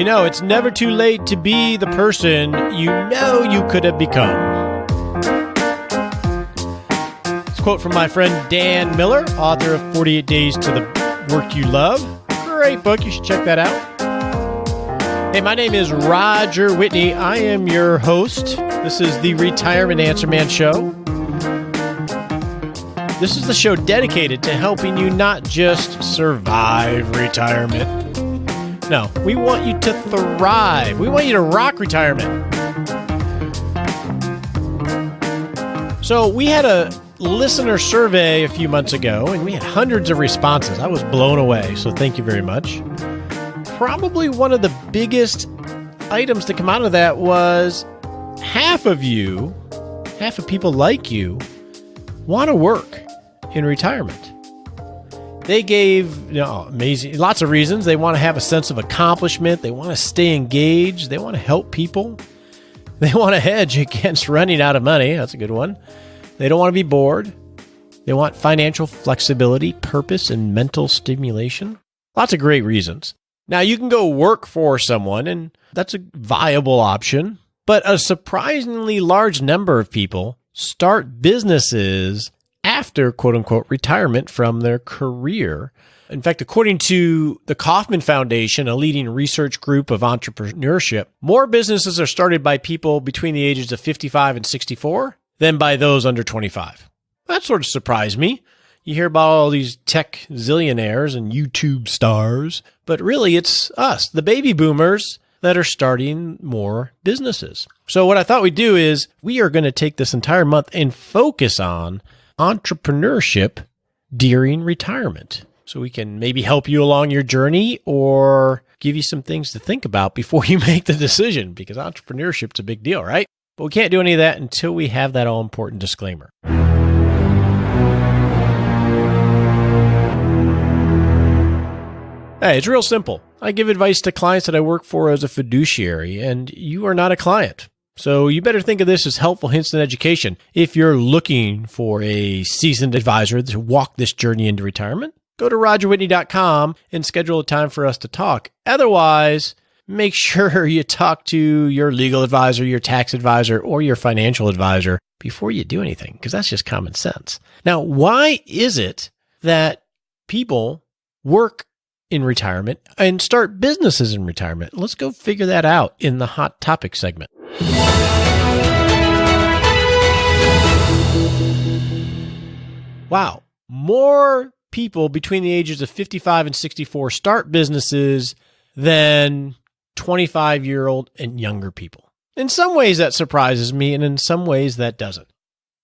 You know, it's never too late to be the person you know you could have become. It's a quote from my friend Dan Miller, author of 48 Days to the Work You Love. Great book. You should check that out. Hey, my name is Roger Whitney. I am your host. This is the Retirement Answer Man Show. This is the show dedicated to helping you not just survive retirement. No, we want you to thrive. We want you to rock retirement. So we had a listener survey a few months ago, and we had hundreds of responses. I was blown away, so thank you very much. Probably one of the biggest items to come out of that was half of people like you, want to work in retirement. They gave amazing, lots of reasons. They want to have a sense of accomplishment. They want to stay engaged. They want to help people. They want to hedge against running out of money. That's a good one. They don't want to be bored. They want financial flexibility, purpose, and mental stimulation. Lots of great reasons. Now, you can go work for someone, and that's a viable option. But a surprisingly large number of people start businesses after, quote unquote, retirement from their career. In fact, according to the Kauffman Foundation, a leading research group of entrepreneurship, more businesses are started by people between the ages of 55 and 64 than by those under 25. That sort of surprised me. You hear about all these tech zillionaires and YouTube stars, but really it's us, the baby boomers, that are starting more businesses. So what I thought we'd do is we are going to take this entire month and focus on entrepreneurship during retirement. So we can maybe help you along your journey or give you some things to think about before you make the decision, because entrepreneurship's a big deal, right? But we can't do any of that until we have that all important disclaimer. Hey, it's real simple. I give advice to clients that I work for as a fiduciary, and you are not a client. So you better think of this as helpful hints and education. If you're looking for a seasoned advisor to walk this journey into retirement, go to rogerwhitney.com and schedule a time for us to talk. Otherwise, make sure you talk to your legal advisor, your tax advisor, or your financial advisor before you do anything, because that's just common sense. Now, why is it that people work in retirement and start businesses in retirement? Let's go figure that out in the Hot Topic segment. Wow. More people between the ages of 55 and 64 start businesses than 25-year-old and younger people. In some ways that surprises me, and in some ways that doesn't.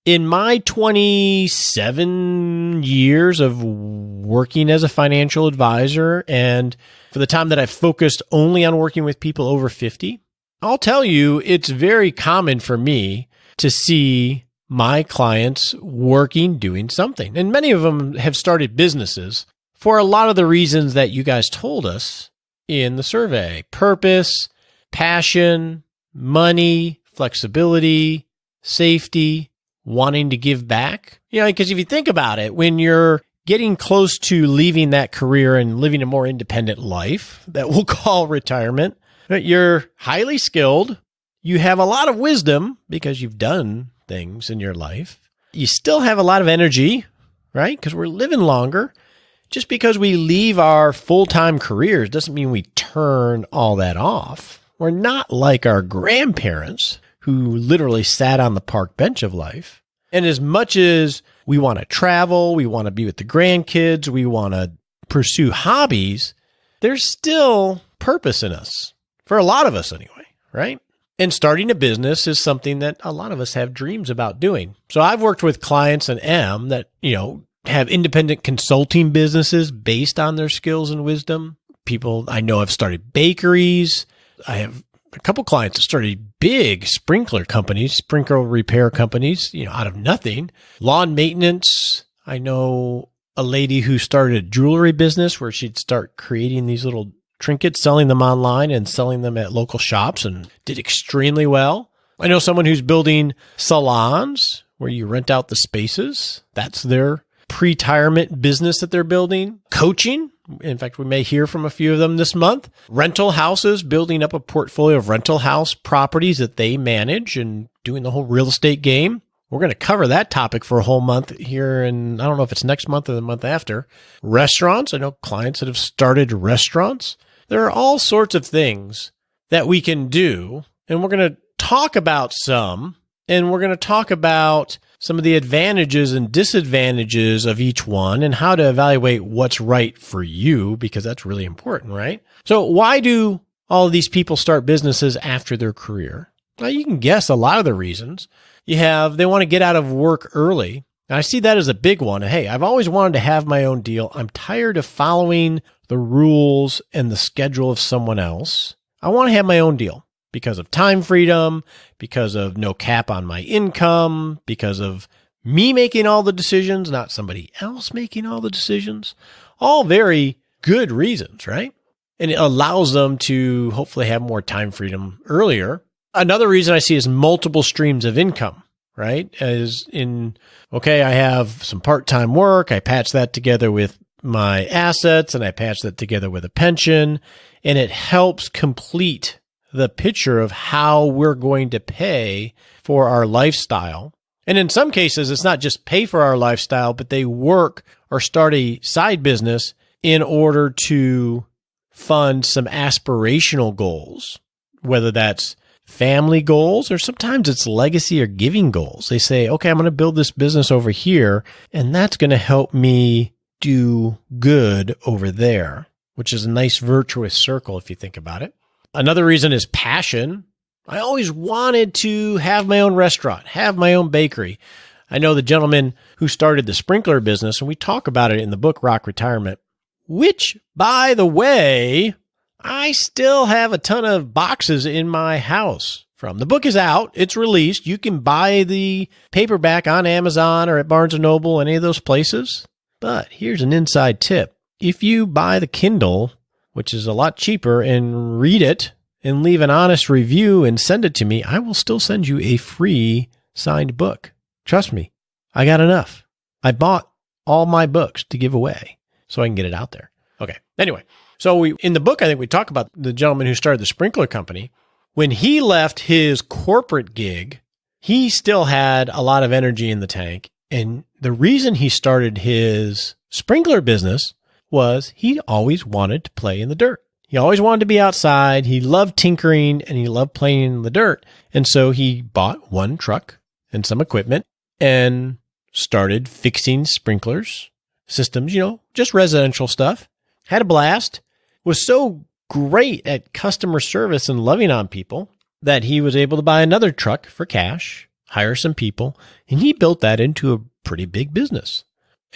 In my 27 years of working as a financial advisor, and for the time that I've focused only on working with people over 50, I'll tell you, it's very common for me to see my clients working, doing something. And many of them have started businesses for a lot of the reasons that you guys told us in the survey. Purpose, passion, money, flexibility, safety, wanting to give back. You know, because if you think about it, when you're getting close to leaving that career and living a more independent life that we'll call retirement, you're highly skilled. You have a lot of wisdom because you've done things in your life. You still have a lot of energy, right? Because we're living longer. Just because we leave our full-time careers doesn't mean we turn all that off. We're not like our grandparents who literally sat on the park bench of life. And as much as we want to travel, we want to be with the grandkids, we want to pursue hobbies, there's still purpose in us. For a lot of us anyway, right? And starting a business is something that a lot of us have dreams about doing. So I've worked with clients and am that, have independent consulting businesses based on their skills and wisdom. People I know have started bakeries. I have a couple clients that started big sprinkler companies, sprinkler repair companies, out of nothing. Lawn maintenance. I know a lady who started a jewelry business where she'd start creating these little trinkets, selling them online and selling them at local shops, and did extremely well. I know someone who's building salons where you rent out the spaces. That's their pretirement business that they're building. Coaching. In fact, we may hear from a few of them this month. Rental houses, building up a portfolio of rental house properties that they manage and doing the whole real estate game. We're going to cover that topic for a whole month here, and I don't know if it's next month or the month after. Restaurants. I know clients that have started restaurants. There are all sorts of things that we can do, and we're going to talk about some, and we're going to talk about some of the advantages and disadvantages of each one and how to evaluate what's right for you, because that's really important, right? So why do all of these people start businesses after their career? Well, you can guess a lot of the reasons. They want to get out of work early. And I see that as a big one. Hey, I've always wanted to have my own deal. I'm tired of following the rules and the schedule of someone else. I want to have my own deal because of time freedom, because of no cap on my income, because of me making all the decisions, not somebody else making all the decisions. All very good reasons, right? And it allows them to hopefully have more time freedom earlier. Another reason I see is multiple streams of income, right? As in, okay, I have some part-time work. I patch that together with my assets and I patch that together with a pension, and it helps complete the picture of how we're going to pay for our lifestyle. And in some cases, it's not just pay for our lifestyle, but they work or start a side business in order to fund some aspirational goals, whether that's family goals, or sometimes it's legacy or giving goals. They say, okay, I'm going to build this business over here, and that's going to help me do good over there, which is a nice virtuous circle if you think about it. Another reason is passion. I always wanted to have my own restaurant, have my own bakery. I know the gentleman who started the sprinkler business, and we talk about it in the book, Rock Retirement, which, by the way, I still have a ton of boxes in my house from. The book is out. It's released. You can buy the paperback on Amazon or at Barnes & Noble, any of those places. But here's an inside tip. If you buy the Kindle, which is a lot cheaper, and read it and leave an honest review and send it to me, I will still send you a free signed book. Trust me, I got enough. I bought all my books to give away so I can get it out there. Okay. Anyway. So in the book, I think we talk about the gentleman who started the sprinkler company. When he left his corporate gig, he still had a lot of energy in the tank. And the reason he started his sprinkler business was he always wanted to play in the dirt. He always wanted to be outside. He loved tinkering and he loved playing in the dirt. And so he bought one truck and some equipment and started fixing sprinklers, systems, just residential stuff. Had a blast. Was so great at customer service and loving on people that he was able to buy another truck for cash, hire some people, and he built that into a pretty big business.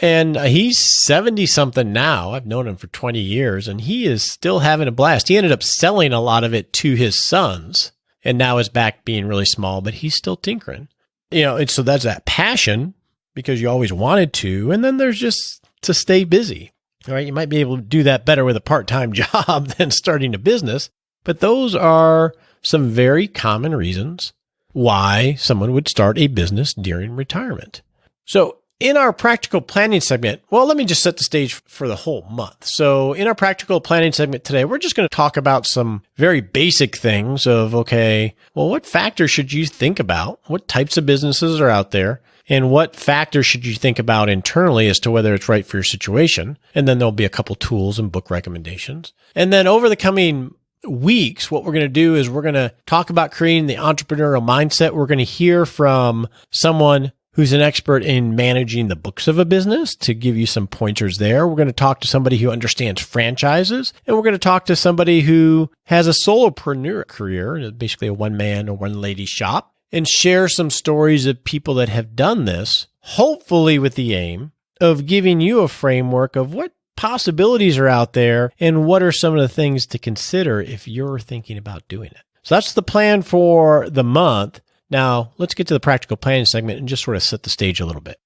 And he's 70-something now. I've known him for 20 years, and he is still having a blast. He ended up selling a lot of it to his sons, and now is back being really small, but he's still tinkering. And so that's that passion because you always wanted to, and then there's just to stay busy. All right, you might be able to do that better with a part-time job than starting a business, but those are some very common reasons why someone would start a business during retirement. So in our practical planning segment, well, let me just set the stage for the whole month. So in our practical planning segment today, we're just going to talk about some very basic things of, okay, well, what factors should you think about? What types of businesses are out there? And what factors should you think about internally as to whether it's right for your situation? And then there'll be a couple tools and book recommendations. And then over the coming weeks, what we're going to do is we're going to talk about creating the entrepreneurial mindset. We're going to hear from someone who's an expert in managing the books of a business to give you some pointers there. We're going to talk to somebody who understands franchises, and we're going to talk to somebody who has a solopreneur career, basically a one-man or one-lady shop, and share some stories of people that have done this, hopefully with the aim of giving you a framework of what possibilities are out there and what are some of the things to consider if you're thinking about doing it. So that's the plan for the month. Now, let's get to the practical planning segment and just sort of set the stage a little bit.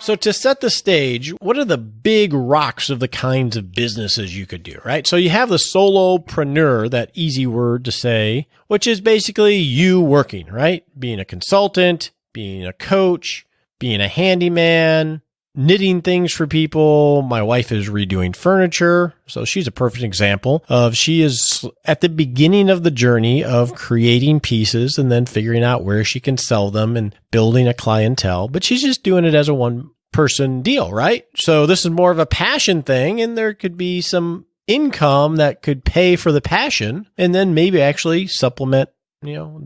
So to set the stage, what are the big rocks of the kinds of businesses you could do, right? So you have the solopreneur, that easy word to say, which is basically you working, right? Being a consultant, being a coach, being a handyman, knitting things for people. My wife is redoing furniture. So she's a perfect example of she is at the beginning of the journey of creating pieces and then figuring out where she can sell them and building a clientele. But she's just doing it as a one-person deal, right? So this is more of a passion thing, and there could be some income that could pay for the passion and then maybe actually supplement,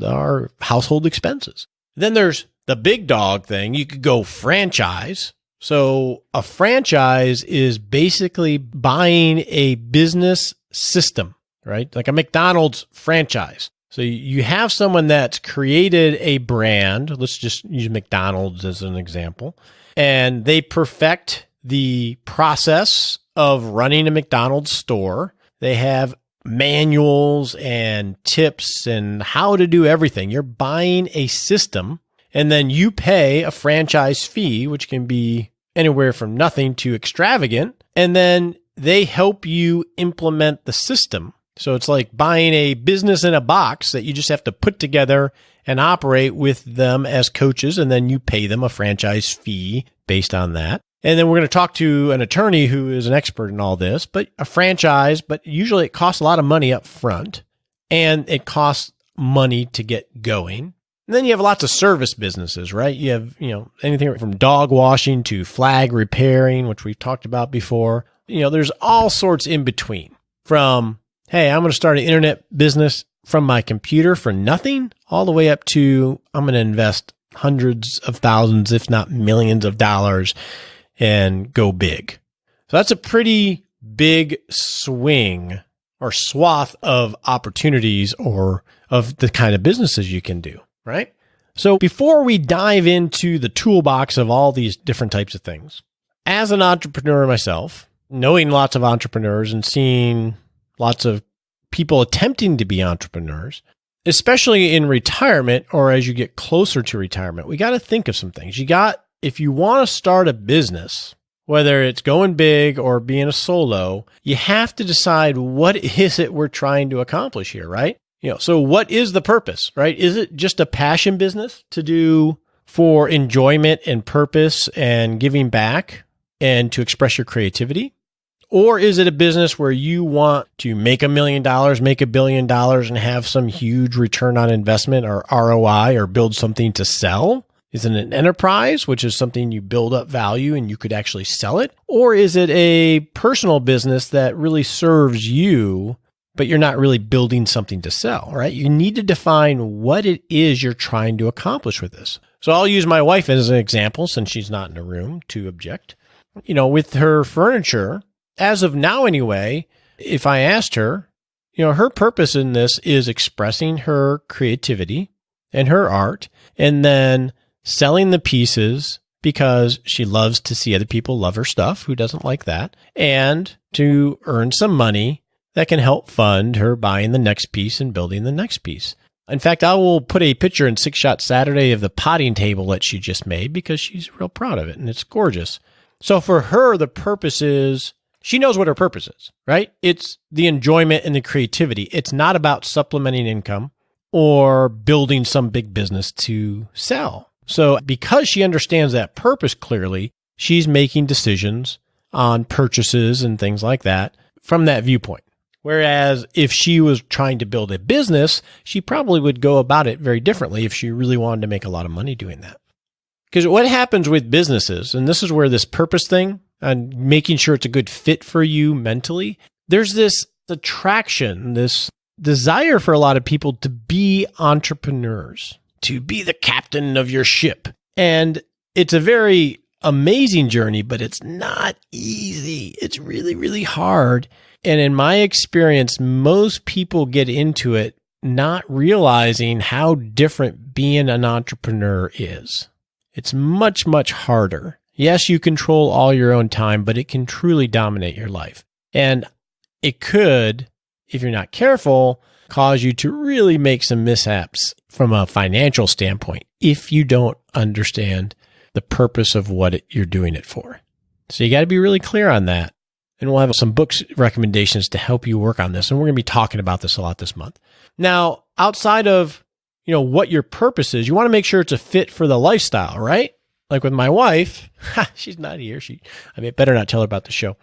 our household expenses. Then there's the big dog thing. You could go franchise. So a franchise is basically buying a business system, right? Like a McDonald's franchise. So you have someone that's created a brand. Let's just use McDonald's as an example. And they perfect the process of running a McDonald's store. They have manuals and tips and how to do everything. You're buying a system, and then you pay a franchise fee, which can be anywhere from nothing to extravagant, and then they help you implement the system. So it's like buying a business in a box that you just have to put together and operate with them as coaches, and then you pay them a franchise fee based on that. And then we're going to talk to an attorney who is an expert in all this, but a franchise, but usually it costs a lot of money up front, and it costs money to get going. And then you have lots of service businesses, right? You have, anything from dog washing to flag repairing, which we've talked about before. There's all sorts in between, from, hey, I'm going to start an internet business from my computer for nothing, all the way up to I'm going to invest hundreds of thousands, if not millions of dollars and go big. So that's a pretty big swing or swath of opportunities or of the kind of businesses you can do. Right? So before we dive into the toolbox of all these different types of things, as an entrepreneur myself, knowing lots of entrepreneurs and seeing lots of people attempting to be entrepreneurs, especially in retirement or as you get closer to retirement, we got to think of some things. If you want to start a business, whether it's going big or being a solo, you have to decide what is it we're trying to accomplish here, right? So what is the purpose, right? Is it just a passion business to do for enjoyment and purpose and giving back and to express your creativity? Or is it a business where you want to make $1 million, make $1 billion, and have some huge return on investment or ROI, or build something to sell? Is it an enterprise, which is something you build up value and you could actually sell it? Or is it a personal business that really serves you, but you're not really building something to sell, right? You need to define what it is you're trying to accomplish with this. So I'll use my wife as an example, since she's not in the room to object. With her furniture, as of now anyway, if I asked her, her purpose in this is expressing her creativity and her art, and then selling the pieces because she loves to see other people love her stuff. Who doesn't like that? And to earn some money that can help fund her buying the next piece and building the next piece. In fact, I will put a picture in Six Shot Saturday of the potting table that she just made because she's real proud of it and it's gorgeous. So for her, the purpose is, she knows what her purpose is, right? It's the enjoyment and the creativity. It's not about supplementing income or building some big business to sell. So because she understands that purpose clearly, she's making decisions on purchases and things like that from that viewpoint. Whereas if she was trying to build a business, she probably would go about it very differently if she really wanted to make a lot of money doing that. Because what happens with businesses, and this is where this purpose thing and making sure it's a good fit for you mentally, there's this attraction, this desire for a lot of people to be entrepreneurs, to be the captain of your ship. And it's a very amazing journey, but it's not easy. It's really, really hard. And in my experience, most people get into it not realizing how different being an entrepreneur is. It's much, much harder. Yes, you control all your own time, but it can truly dominate your life. And it could, if you're not careful, cause you to really make some mishaps from a financial standpoint if you don't understand the purpose of what you're doing it for. So you got to be really clear on that. And we'll have some books recommendations to help you work on this. And we're going to be talking about this a lot this month. Now, outside of, what your purpose is, you want to make sure it's a fit for the lifestyle, right? Like with my wife, she's not here. Better not tell her about the show.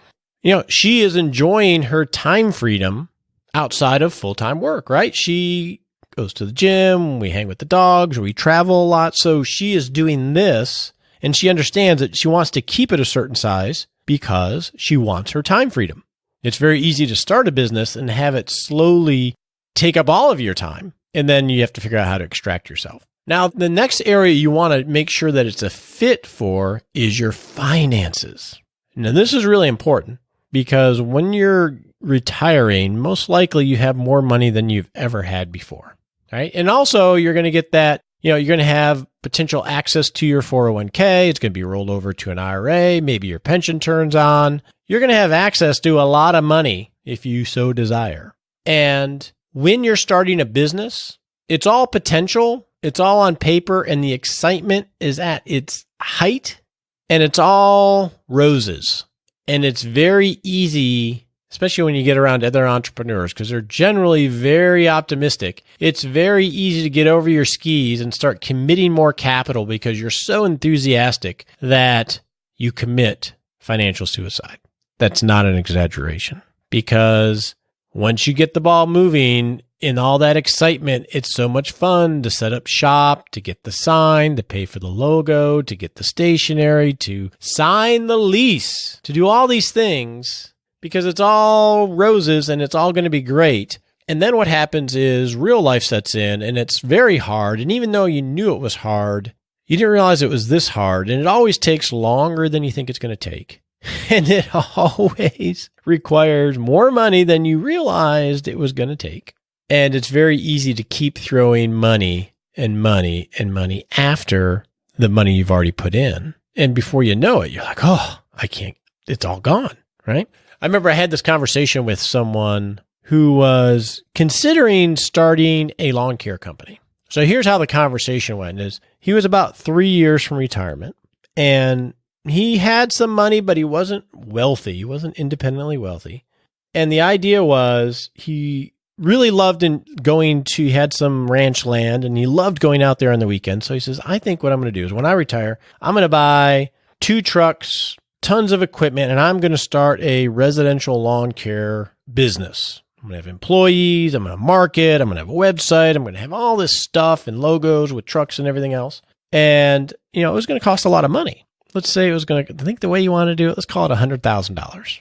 She is enjoying her time freedom outside of full-time work, right? She goes to the gym, we hang with the dogs, we travel a lot. So she is doing this, and she understands that she wants to keep it a certain size because she wants her time freedom. It's very easy to start a business and have it slowly take up all of your time, and then you have to figure out how to extract yourself. Now, the next area you want to make sure that it's a fit for is your finances. Now, this is really important because when you're retiring, most likely you have more money than you've ever had before, right? And also you're going to get that, you're going to have potential access to your 401k. It's going to be rolled over to an IRA. Maybe your pension turns on. You're going to have access to a lot of money if you so desire. And when you're starting a business, it's all potential. It's all on paper, and the excitement is at its height, and it's all roses. And it's very easy, especially when you get around other entrepreneurs, because they're generally very optimistic. It's very easy to get over your skis and start committing more capital because you're so enthusiastic that you commit financial suicide. That's not an exaggeration, because once you get the ball moving in all that excitement, it's so much fun to set up shop, to get the sign, to pay for the logo, to get the stationery, to sign the lease, to do all these things because it's all roses and it's all going to be great. And then what happens is real life sets in and it's very hard. And even though you knew it was hard, you didn't realize it was this hard. And it always takes longer than you think it's going to take. And it always requires more money than you realized it was going to take. And it's very easy to keep throwing money and money and money after the money you've already put in. And before you know it, you're like, oh, I can't, it's all gone, right? I remember I had this conversation with someone who was considering starting a lawn care company. So here's how the conversation went is he was about 3 years from retirement and he had some money, but he wasn't wealthy. He wasn't independently wealthy. And the idea was he really loved he had some ranch land and he loved going out there on the weekend. So he says, I think what I'm going to do is when I retire, I'm going to buy 2 trucks, tons of equipment, and I'm going to start a residential lawn care business. I'm going to have employees. I'm going to market. I'm going to have a website. I'm going to have all this stuff and logos with trucks and everything else. And, it was going to cost a lot of money. Let's say it was going to, I think the way you want to do it, let's call it $100,000.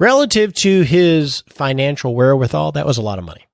Relative to his financial wherewithal, that was a lot of money.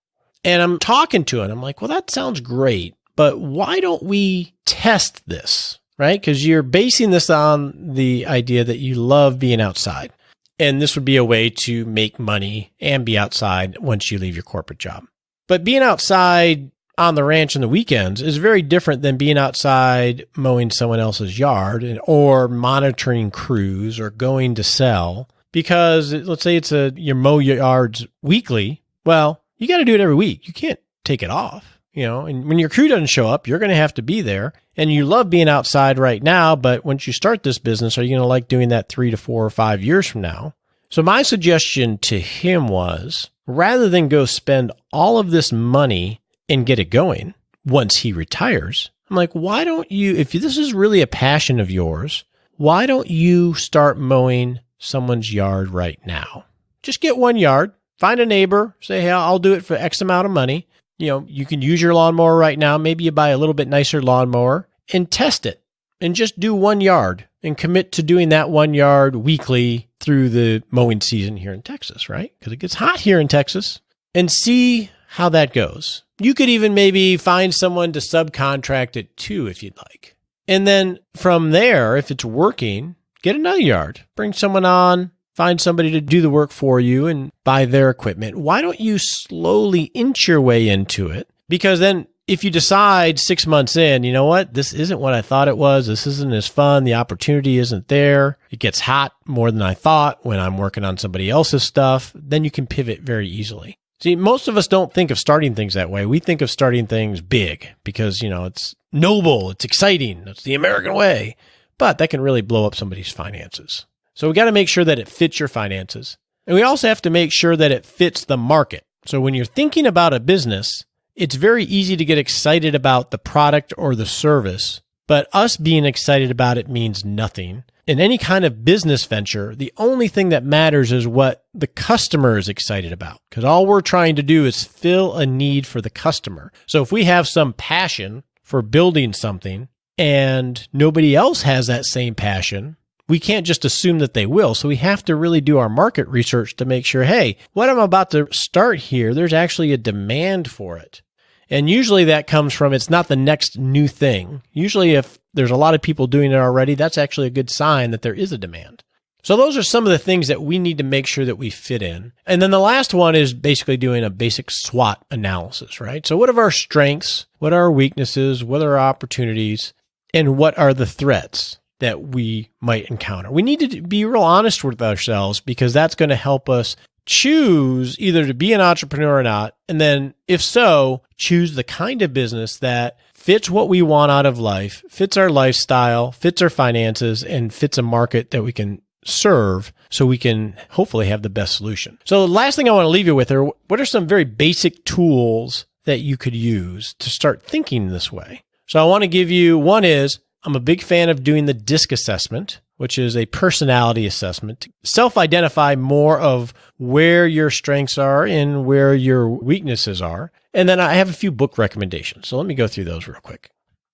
And I'm talking to him. I'm like, well, that sounds great, but why don't we test this, right? Because you're basing this on the idea that you love being outside. And this would be a way to make money and be outside once you leave your corporate job. But being outside on the ranch on the weekends is very different than being outside mowing someone else's yard or monitoring crews or going to sell. Because let's say you mow your yards weekly. Well, you got to do it every week. You can't take it off, and when your crew doesn't show up, you're going to have to be there. And you love being outside right now, but once you start this business, are you going to like doing that 3 to 4 or 5 years from now? So my suggestion to him was, rather than go spend all of this money and get it going once he retires, I'm like, why don't you, if this is really a passion of yours, why don't you start mowing someone's yard right now? Just get 1 yard. Find a neighbor, say, hey, I'll do it for X amount of money. You can use your lawnmower right now. Maybe you buy a little bit nicer lawnmower and test it and just do 1 yard and commit to doing that 1 yard weekly through the mowing season here in Texas, right? Because it gets hot here in Texas, and see how that goes. You could even maybe find someone to subcontract it too, if you'd like. And then from there, if it's working, get another yard, bring someone on, find somebody to do the work for you and buy their equipment. Why don't you slowly inch your way into it? Because then if you decide 6 months in, you know what, this isn't what I thought it was. This isn't as fun. The opportunity isn't there. It gets hot more than I thought when I'm working on somebody else's stuff. Then you can pivot very easily. See, most of us don't think of starting things that way. We think of starting things big because, it's noble. It's exciting. It's the American way. but that can really blow up somebody's finances. So we got to make sure that it fits your finances. And we also have to make sure that it fits the market. So when you're thinking about a business, it's very easy to get excited about the product or the service, but us being excited about it means nothing. In any kind of business venture, the only thing that matters is what the customer is excited about, because all we're trying to do is fill a need for the customer. So if we have some passion for building something and nobody else has that same passion, we can't just assume that they will. So we have to really do our market research to make sure, hey, what I'm about to start here, there's actually a demand for it. And usually that comes from, it's not the next new thing. Usually if there's a lot of people doing it already, that's actually a good sign that there is a demand. So those are some of the things that we need to make sure that we fit in. And then the last one is basically doing a basic SWOT analysis, right? So what are our strengths? What are our weaknesses? What are our opportunities? And what are the threats that we might encounter? We need to be real honest with ourselves, because that's going to help us choose either to be an entrepreneur or not. And then if so, choose the kind of business that fits what we want out of life, fits our lifestyle, fits our finances, and fits a market that we can serve, so we can hopefully have the best solution. So the last thing I want to leave you with are, what are some very basic tools that you could use to start thinking this way? So I want to give you, one is, I'm a big fan of doing the DISC assessment, which is a personality assessment to self-identify more of where your strengths are and where your weaknesses are. And then I have a few book recommendations. So let me go through those real quick.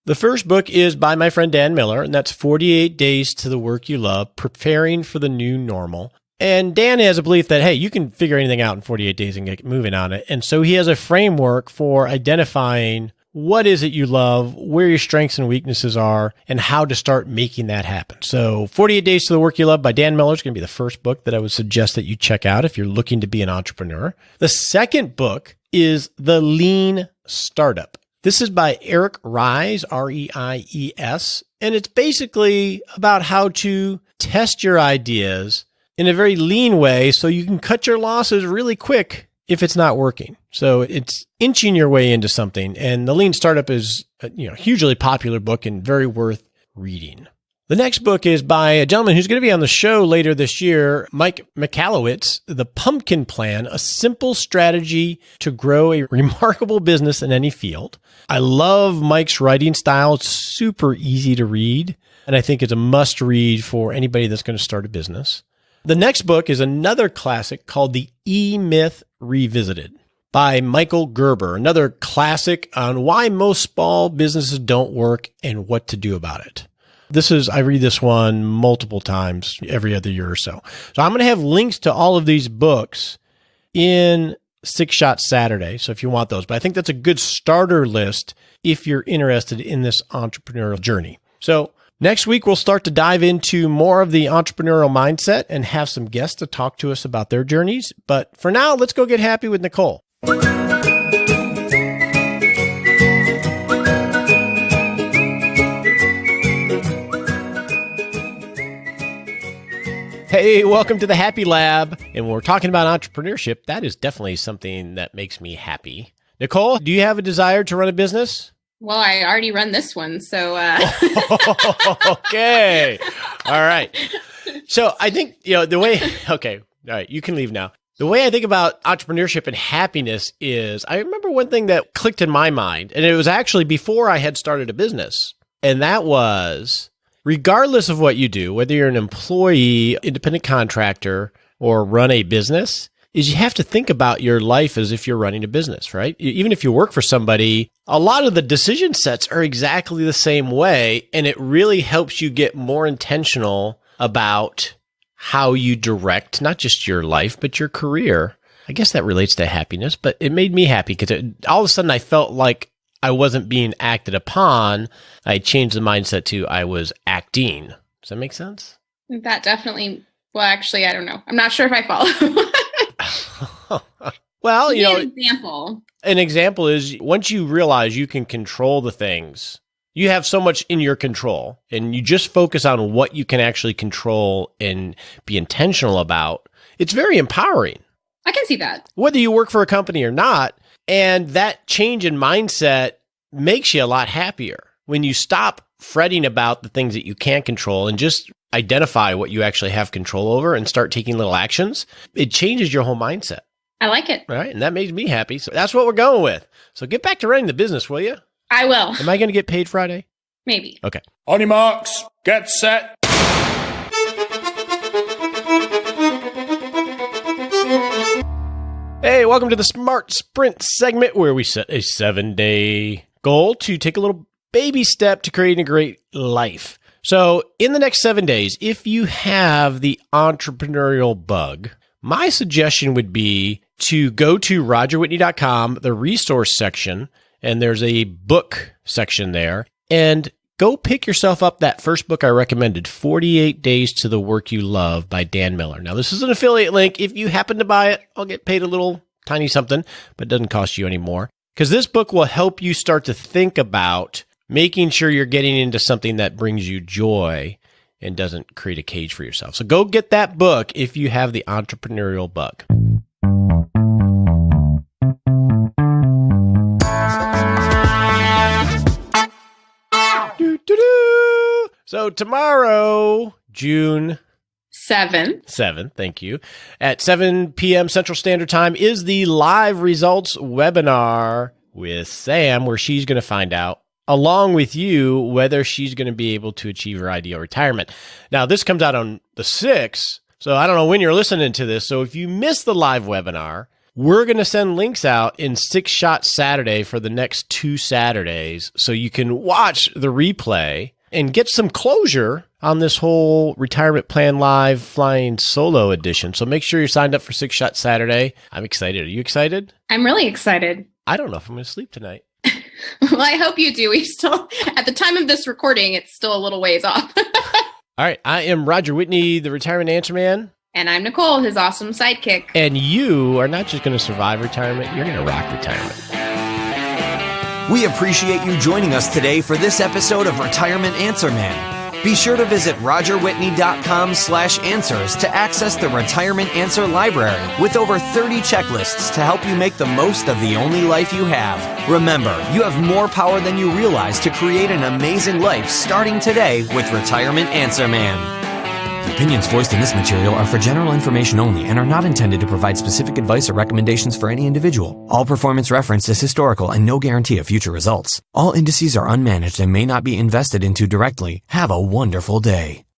The first book is by my friend Dan Miller, and that's 48 Days to the Work You Love, Preparing for the New Normal. And Dan has a belief that, hey, you can figure anything out in 48 days and get moving on it. And so he has a framework for identifying what is it you love, where your strengths and weaknesses are, and how to start making that happen. So 48 Days to the Work You Love by Dan Miller is going to be the first book that I would suggest that you check out if you're looking to be an entrepreneur. The second book is The Lean Startup. This is by Eric Ries, R-E-I-E-S, and it's basically about how to test your ideas in a very lean way so you can cut your losses really quick if it's not working. So it's inching your way into something. And The Lean Startup is a hugely popular book and very worth reading. The next book is by a gentleman who's going to be on the show later this year, Mike Michalowicz, The Pumpkin Plan, a simple strategy to grow a remarkable business in any field. I love Mike's writing style. It's super easy to read, and I think it's a must read for anybody that's going to start a business. The next book is another classic called The E-Myth Revisited by Michael Gerber, another classic on why most small businesses don't work and what to do about it. I read this one multiple times every other year or so. So I'm going to have links to all of these books in Six Shot Saturday. So if you want those, but I think that's a good starter list if you're interested in this entrepreneurial journey. So next week, we'll start to dive into more of the entrepreneurial mindset and have some guests to talk to us about their journeys. But for now, let's go get happy with Nicole. Hey, welcome to the Happy Lab. And when we're talking about entrepreneurship, that is definitely something that makes me happy. Nicole, do you have a desire to run a business? Well, I already run this one, so... Okay. All right. So I think, okay. All right. You can leave now. The way I think about entrepreneurship and happiness is, I remember one thing that clicked in my mind, and it was actually before I had started a business. And that was, regardless of what you do, whether you're an employee, independent contractor, or run a business, is you have to think about your life as if you're running a business, right? Even if you work for somebody, a lot of the decision sets are exactly the same way, and it really helps you get more intentional about how you direct not just your life, but your career. I guess that relates to happiness, but it made me happy because all of a sudden I felt like I wasn't being acted upon. I changed the mindset to I was acting. Does that make sense? That definitely, well, actually, I don't know. I'm not sure if I follow. Well, an example is once you realize you can control the things, you have so much in your control, and you just focus on what you can actually control and be intentional about. It's very empowering. I can see that. Whether you work for a company or not, and that change in mindset makes you a lot happier. when you stop fretting about the things that you can't control and just identify what you actually have control over and start taking little actions, it changes your whole mindset. I like it. All right. And that makes me happy. So that's what we're going with. So get back to running the business, will you? I will. Am I going to get paid Friday? Maybe. Okay. On your marks, get set. Hey, welcome to the Smart Sprint segment where we set a 7-day goal to take a little baby step to creating a great life. So in the next 7 days, if you have the entrepreneurial bug, my suggestion would be to go to rogerwhitney.com, the resource section, and there's a book section there, and go pick yourself up that first book I recommended, 48 Days to the Work You Love by Dan Miller. Now, this is an affiliate link. If you happen to buy it, I'll get paid a little tiny something, but it doesn't cost you any more. Because this book will help you start to think about making sure you're getting into something that brings you joy and doesn't create a cage for yourself. So go get that book if you have the entrepreneurial bug. So tomorrow, June 7th, thank you, at 7 p.m. Central Standard Time is the live results webinar with Sam, where she's going to find out, along with you, whether she's going to be able to achieve her ideal retirement. Now, this comes out on the 6th, so I don't know when you're listening to this. So if you missed the live webinar, we're going to send links out in 6 Shot Saturday for the next 2 Saturdays, so you can watch the replay and get some closure on this whole Retirement Plan Live Flying Solo edition. So make sure you're signed up for 6 Shot Saturday. I'm excited. Are you excited? I'm really excited. I don't know if I'm going to sleep tonight. Well, I hope you do. We still, at the time of this recording, it's still a little ways off. All right. I am Roger Whitney, the Retirement Answer Man. And I'm Nicole, his awesome sidekick. And you are not just going to survive retirement, you're going to rock retirement. We appreciate you joining us today for this episode of Retirement Answer Man. Be sure to visit rogerwhitney.com/answers to access the Retirement Answer Library with over 30 checklists to help you make the most of the only life you have. Remember, you have more power than you realize to create an amazing life starting today with Retirement Answer Man. The opinions voiced in this material are for general information only and are not intended to provide specific advice or recommendations for any individual. All performance referenced is historical and no guarantee of future results. All indices are unmanaged and may not be invested into directly. Have a wonderful day.